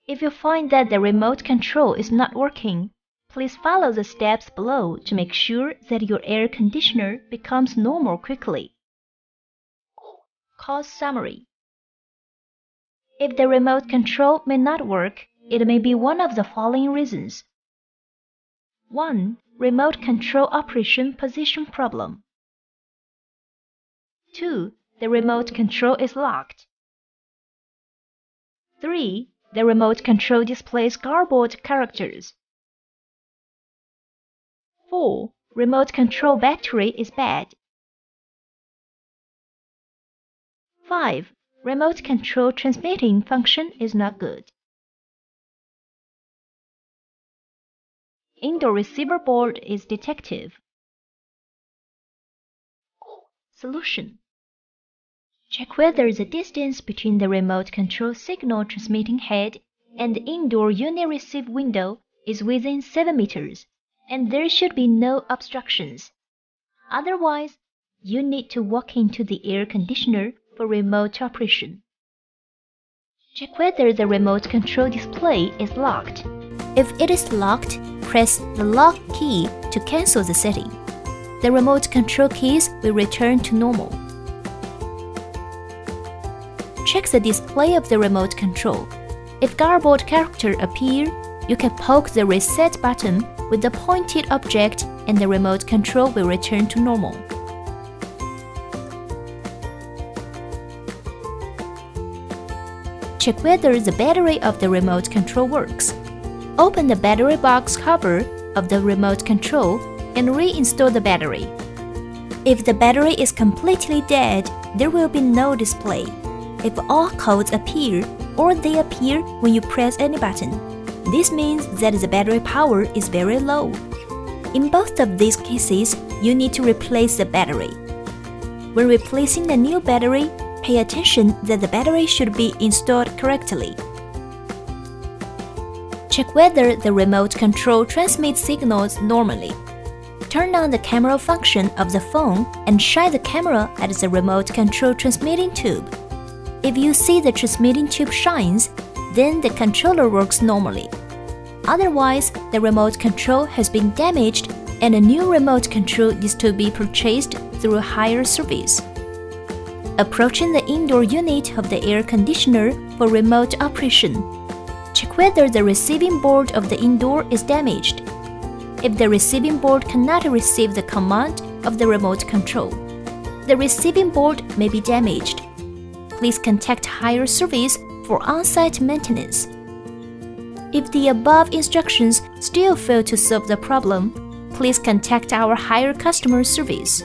If you find that the remote control is not working, please follow the steps below to make sure that your air conditioner becomes normal quickly. Cause summary. If the remote control may not work, it may be one of the following reasons. 1. Remote control operation position problem. 2. The remote control is locked. 3. The remote control displays garbled characters. 4. Remote control battery is bad. 5. Remote control transmitting function is not good. Indoor receiver board is defective. Solution. Check whether the distance between the remote control signal transmitting head and the indoor unit receive window is within 7 meters, and there should be no obstructions. Otherwise, you need to walk into the air conditioner for remote operation. Check whether the remote control display is locked. If it is locked, press the lock key to cancel the setting. The remote control keys will return to normal. Check the display of the remote control. If garbled characters appear, you can poke the reset button with the pointed object and the remote control will return to normal. Check whether the battery of the remote control works. Open the battery box cover of the remote control and reinstall the battery. If the battery is completely dead, there will be no display. If all codes appear, or they appear when you press any button, this means that the battery power is very low. In both of these cases, you need to replace the battery. When replacing the new battery, pay attention that the battery should be installed correctly. Check whether the remote control transmits signals normally. Turn on the camera function of the phone and shine the camera at the remote control transmitting tube. If you see the transmitting tube shines, then the controller works normally. Otherwise, the remote control has been damaged and a new remote control is to be purchased through a higher service. Approaching the indoor unit of the air conditioner for remote operation. Check whether the receiving board of the indoor is damaged. If the receiving board cannot receive the command of the remote control, the receiving board may be damaged. Please contact higher service for on-site maintenance. If the above instructions still fail to solve the problem, please contact our higher customer service.